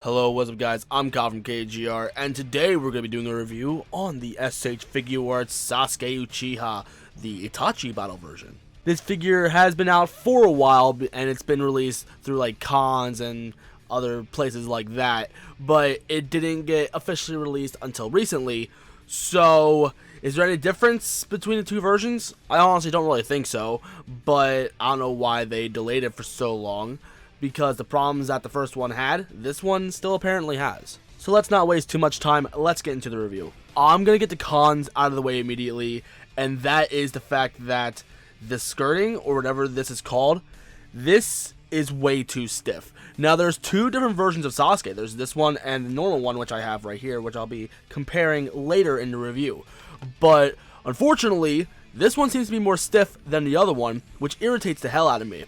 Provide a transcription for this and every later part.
Hello, what's up guys, I'm Kyle from KGR, and today we're going to be doing a review on the SH Figuarts Sasuke Uchiha, the Itachi battle version. This figure has been out for a while, and it's been released through like cons and other places like that, but it didn't get officially released until recently. So, is there any difference between the two versions? I honestly don't really think so, but I don't know why they delayed it for so long. Because the problems that the first one had, this one still apparently has. So let's not waste too much time, let's get into the review. I'm going to get the cons out of the way immediately, and that is the fact that the skirting, or whatever this is called, this is way too stiff. Now there's two different versions of Sasuke, there's this one and the normal one, which I have right here, which I'll be comparing later in the review. But unfortunately, this one seems to be more stiff than the other one, which irritates the hell out of me.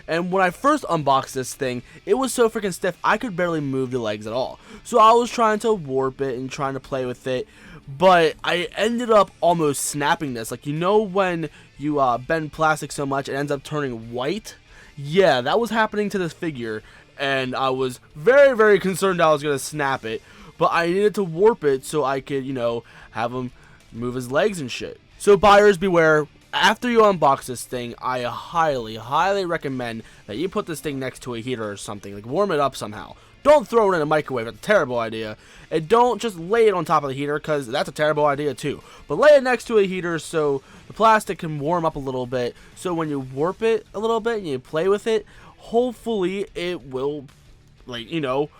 And when I first unboxed this thing, it was so freaking stiff, I could barely move the legs at all. So I was trying to warp it and trying to play with it, but I ended up almost snapping this. Like, you know when you bend plastic so much it ends up turning white? Yeah, that was happening to this figure, and I was very, very concerned I was going to snap it. But I needed to warp it so I could, you know, have him move his legs and shit. So buyers beware. After you unbox this thing, I highly recommend that you put this thing next to a heater or something. Like, warm it up somehow. Don't throw it in a microwave, that's a terrible idea. And don't just lay it on top of the heater, because that's a terrible idea too. But lay it next to a heater so the plastic can warm up a little bit. So when you warp it a little bit and you play with it, hopefully it will, like, you know,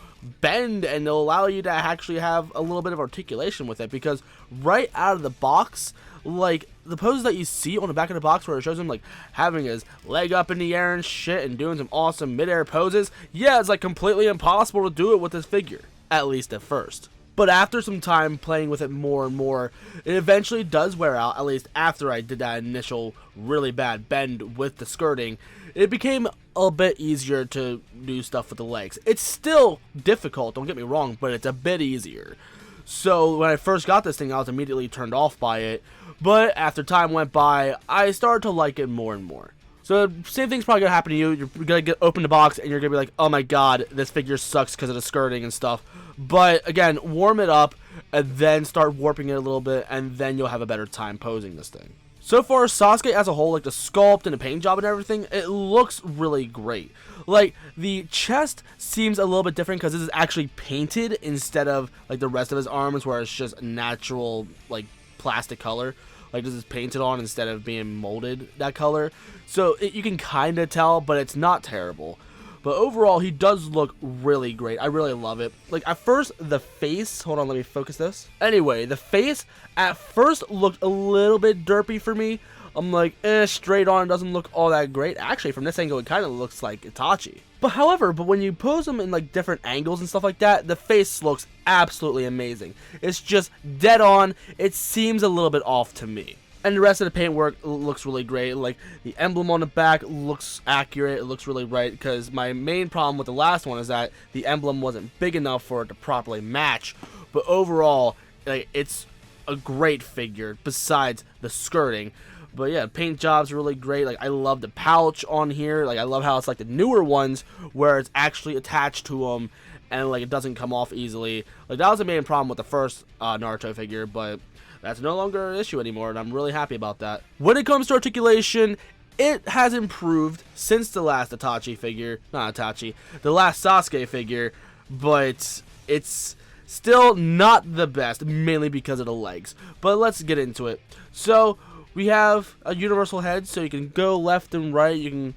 bend, and it'll allow you to actually have a little bit of articulation with it. Because right out of the box, like, the poses that you see on the back of the box where it shows him like having his leg up in the air and shit and doing some awesome mid-air poses, yeah, it's like completely impossible to do it with this figure, at least at first. But after some time playing with it more and more, it eventually does wear out. At least after I did that initial really bad bend with the skirting, it became a bit easier to do stuff with the legs. It's still difficult, don't get me wrong, but it's a bit easier. So when I first got this thing, I was immediately turned off by it, but after time went by, I started to like it more and more. So same thing's probably gonna happen to you. You're gonna open the box and you're gonna be like, oh my god, this figure sucks because of the skirting and stuff. But again, warm it up and then start warping it a little bit, and then you'll have a better time posing this thing. So far, Sasuke as a whole, like the sculpt and the paint job and everything, it looks really great. Like, the chest seems a little bit different because this is actually painted instead of like the rest of his arms where it's just natural, like, plastic color. Like, this is painted on instead of being molded that color. So you can kind of tell, but it's not terrible. But overall, he does look really great. I really love it. Like, at first, the face... Hold on, let me focus this. Anyway, the face at first looked a little bit derpy for me. I'm like, straight on, doesn't look all that great. Actually, from this angle, it kind of looks like Itachi. But when you pose him in, like, different angles and stuff like that, the face looks absolutely amazing. It's just dead on. It seems a little bit off to me. And the rest of the paintwork looks really great. Like, the emblem on the back looks accurate. It looks really right. Because my main problem with the last one is that the emblem wasn't big enough for it to properly match. But overall, like, it's a great figure besides the skirting. But yeah, paint job's really great. Like, I love the pouch on here. Like, I love how it's like the newer ones where it's actually attached to them and like it doesn't come off easily. Like, that was the main problem with the first Naruto figure, but that's no longer an issue anymore, and I'm really happy about that. When it comes to articulation, it has improved since the last Itachi figure. Not Itachi, the last Sasuke figure, but it's still not the best, mainly because of the legs. But let's get into it. So, we have a universal head, so you can go left and right, you can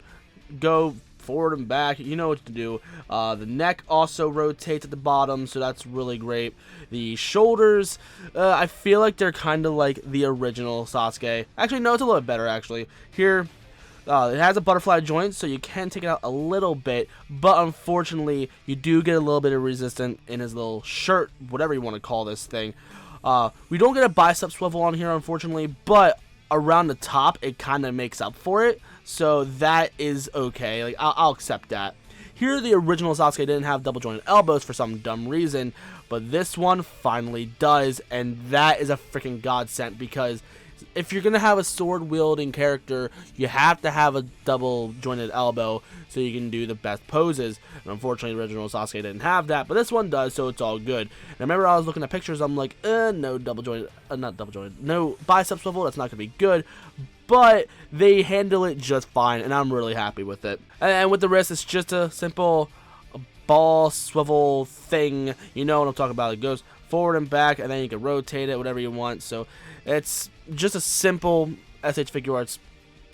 go forward and back, you know what to do. The neck also rotates at the bottom, so that's really great. The shoulders, I feel like they're kind of like the original Sasuke. Actually, no, it's a little bit better, actually. Here, it has a butterfly joint, so you can take it out a little bit, but unfortunately, you do get a little bit of resistance in his little shirt, whatever you want to call this thing. We don't get a bicep swivel on here, unfortunately, but around the top, it kind of makes up for it, so that is okay. Like, I'll accept that. Here, the original Sasuke didn't have double jointed elbows for some dumb reason, but this one finally does, and that is a freaking godsend because if you're gonna have a sword wielding character, you have to have a double jointed elbow so you can do the best poses. And unfortunately, the original Sasuke didn't have that, but this one does, so it's all good. And I remember I was looking at pictures, I'm like, no double jointed, not double jointed, no bicep swivel. That's not gonna be good. But they handle it just fine, and I'm really happy with it. And with the wrist, it's just a simple ball swivel thing. You know what I'm talking about. It goes forward and back, and then you can rotate it, whatever you want. So it's just a simple SH Figuarts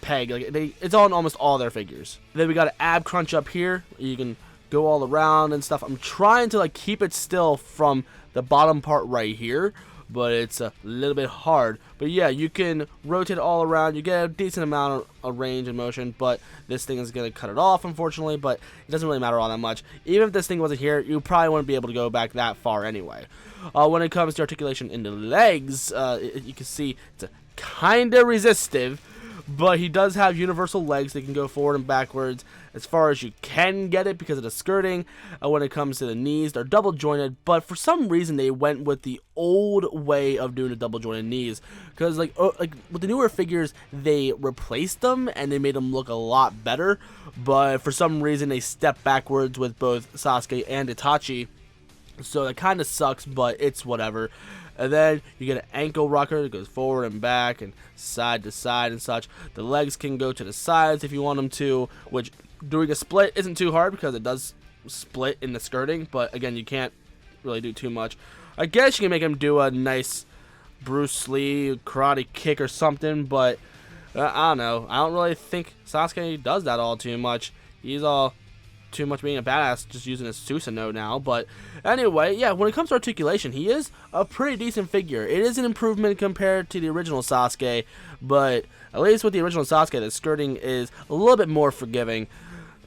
peg. Like it's on almost all their figures. Then we got an ab crunch up here. You can go all around and stuff. I'm trying to like keep it still from the bottom part right here, but it's a little bit hard. But yeah, you can rotate all around. You get a decent amount of range and motion, but this thing is going to cut it off, unfortunately. But it doesn't really matter all that much. Even if this thing wasn't here, you probably wouldn't be able to go back that far anyway. When it comes to articulation in the legs, you can see it's kind of resistive, but he does have universal legs that can go forward and backwards as far as you can get it because of the skirting. When it comes to the knees, they're double jointed, but for some reason they went with the old way of doing the double jointed knees, because like with the newer figures they replaced them and they made them look a lot better, but for some reason they stepped backwards with both Sasuke and Itachi, so that kind of sucks, but it's whatever. And then you get an ankle rocker that goes forward and back and side to side and such. The legs can go to the sides if you want them to, which doing a split isn't too hard because it does split in the skirting, but again, you can't really do too much. I guess you can make him do a nice Bruce Lee karate kick or something, but I don't know. I don't really think Sasuke does that all too much. He's all too much being a badass just using his Susanoo now. But anyway, yeah, when it comes to articulation, he is a pretty decent figure. It is an improvement compared to the original Sasuke, but at least with the original Sasuke, the skirting is a little bit more forgiving,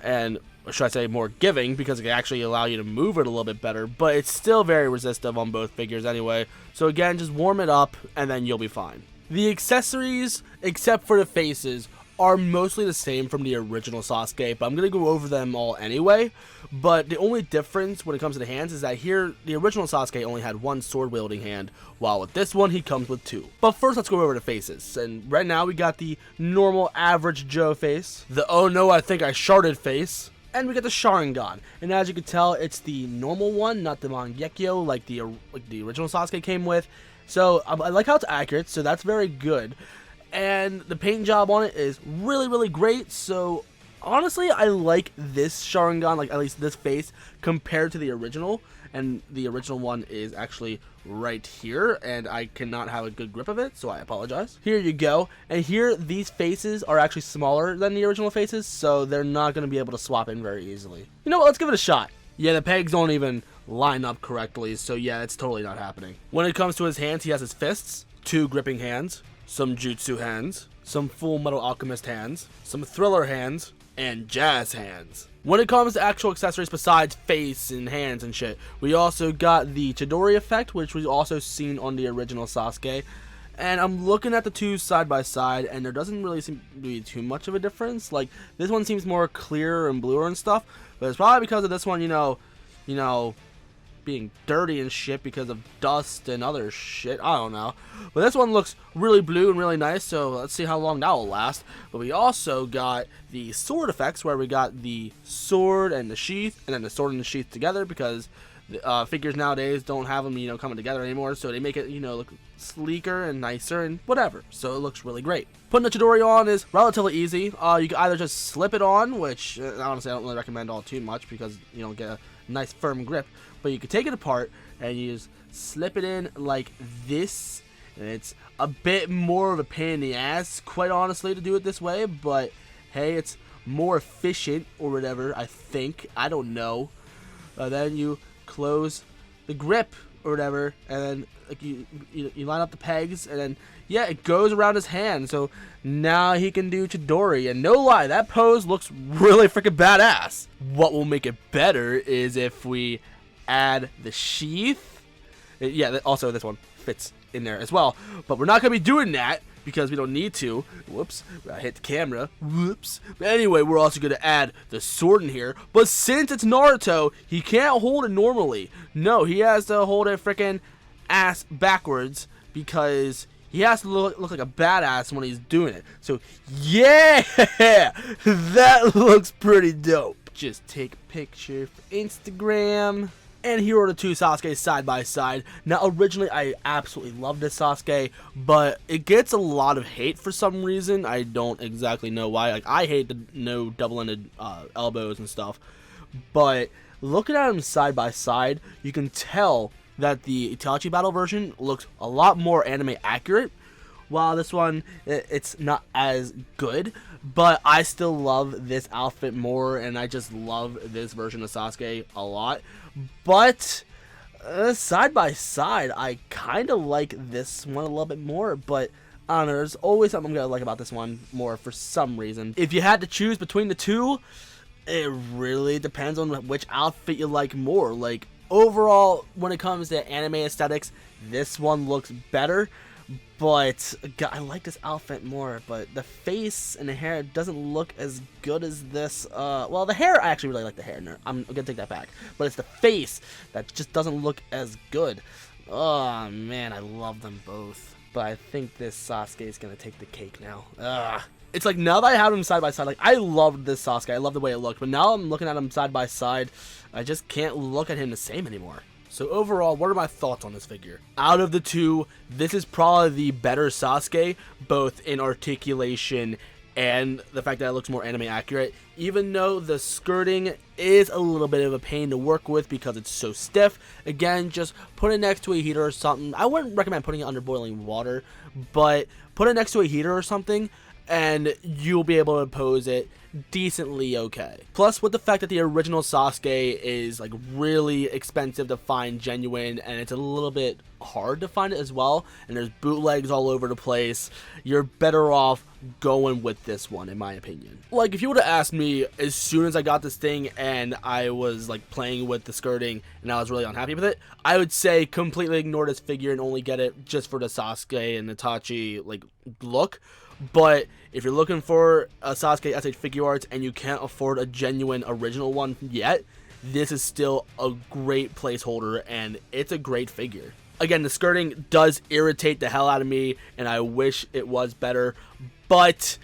and or should I say more giving, because it can actually allow you to move it a little bit better, but it's still very resistive on both figures anyway. So again, just warm it up and then you'll be fine. The accessories, except for the faces, are mostly the same from the original Sasuke, but I'm going to go over them all anyway. But the only difference when it comes to the hands is that here, the original Sasuke only had one sword-wielding hand, while with this one, he comes with two. But first, let's go over the faces. And right now, we got the normal average Joe face, the oh no, I think I sharted face, and we got the Sharingan. And as you can tell, it's the normal one, not the Mangekyo like the original Sasuke came with. So I like how it's accurate, so that's very good. And the paint job on it is really, really great. So honestly, I like this Sharingan, like at least this face, compared to the original. And the original one is actually right here, and I cannot have a good grip of it, so I apologize. Here you go. And here, these faces are actually smaller than the original faces, so they're not going to be able to swap in very easily. You know what? Let's give it a shot. Yeah, the pegs don't even line up correctly, so yeah, it's totally not happening. When it comes to his hands, he has his fists, 2 gripping hands, some jutsu hands, some Full Metal Alchemist hands, some thriller hands, and jazz hands. When it comes to actual accessories besides face and hands and shit, we also got the Chidori effect, which was also seen on the original Sasuke. And I'm looking at the two side by side, and there doesn't really seem to be too much of a difference. Like, this one seems more clear and bluer and stuff, but it's probably because of this one, you know, being dirty and shit because of dust and other shit. I don't know. But this one looks really blue and really nice, so let's see how long that will last. But we also got the sword effects, where we got the sword and the sheath, and then the sword and the sheath together, because figures nowadays don't have them, coming together anymore, so they make it, look sleeker and nicer and whatever. So it looks really great. Putting the Chidori on is relatively easy. You can either just slip it on, which honestly I don't really recommend all too much because you don't get a nice firm grip, but you can take it apart and you just slip it in like this, and it's a bit more of a pain in the ass, quite honestly, to do it this way, but hey, it's more efficient or whatever, I think. I don't know. Then you close the grip or whatever, and then like you line up the pegs, and then yeah, it goes around his hand, so now he can do Chidori. And no lie, that pose looks really freaking badass. What will make it better is if we add the sheath. Yeah, also this one fits in there as well, but we're not gonna be doing that because we don't need to. Whoops, I hit the camera. Whoops. But anyway, we're also going to add the sword in here. But since it's Naruto, he can't hold it normally. No, he has to hold it freaking ass backwards because he has to look like a badass when he's doing it. So yeah, that looks pretty dope. Just take a picture for Instagram. And here are the two Sasuke side by side. Now, originally, I absolutely loved this Sasuke, but it gets a lot of hate for some reason. I don't exactly know why. Like, I hate the no double-ended elbows and stuff. But looking at them side by side, you can tell that the Itachi battle version looks a lot more anime accurate. While this one, it's not as good, but I still love this outfit more, and I just love this version of Sasuke a lot. But side by side, I kind of like this one a little bit more, but I don't know, there's always something I'm going to like about this one more for some reason. If you had to choose between the two, it really depends on which outfit you like more. Like, overall, when it comes to anime aesthetics, this one looks better. But I like this outfit more, but the face and the hair doesn't look as good as this. Well, the hair, I actually really like the hair. No, I'm gonna take that back. But it's the face that just doesn't look as good. Oh man, I love them both. But I think this Sasuke is gonna take the cake now. It's like, now that I have them side by side, like, I loved this Sasuke. I love the way it looked. But now I'm looking at him side by side, I just can't look at him the same anymore. So overall, what are my thoughts on this figure? Out of the two, this is probably the better Sasuke, both in articulation and the fact that it looks more anime accurate, even though the skirting is a little bit of a pain to work with because it's so stiff. Again, just put it next to a heater or something. I wouldn't recommend putting it under boiling water, but put it next to a heater or something, and you'll be able to pose it decently okay. Plus, with the fact that the original Sasuke is like really expensive to find genuine, and it's a little bit hard to find it as well, and there's bootlegs all over the place, you're better off going with this one, in my opinion. Like, if you would have asked me as soon as I got this thing and I was like playing with the skirting and I was really unhappy with it, I would say completely ignore this figure and only get it just for the Sasuke and Itachi like look. But if you're looking for a Sasuke SH Figuarts and you can't afford a genuine original one yet, this is still a great placeholder, and it's a great figure. Again, the skirting does irritate the hell out of me, and I wish it was better. But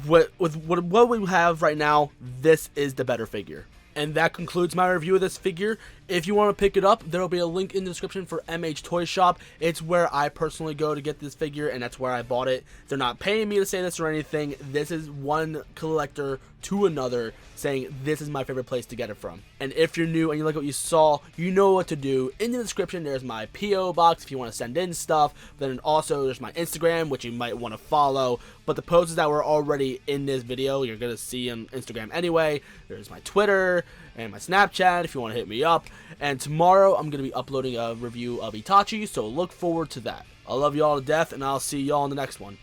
with what we have right now, this is the better figure. And that concludes my review of this figure. If you want to pick it up, there will be a link in the description for MH Toy Shop. It's where I personally go to get this figure, and that's where I bought it. They're not paying me to say this or anything. This is one collector to another saying this is my favorite place to get it from. And if you're new and you like what you saw, you know what to do. In the description, there's my P.O. box if you want to send in stuff. Then also there's my Instagram, which you might want to follow. But the posts that were already in this video, you're going to see on Instagram anyway. There's my Twitter and my Snapchat if you want to hit me up. And tomorrow I'm going to be uploading a review of Itachi, so look forward to that. I love you all to death, and I'll see y'all in the next one.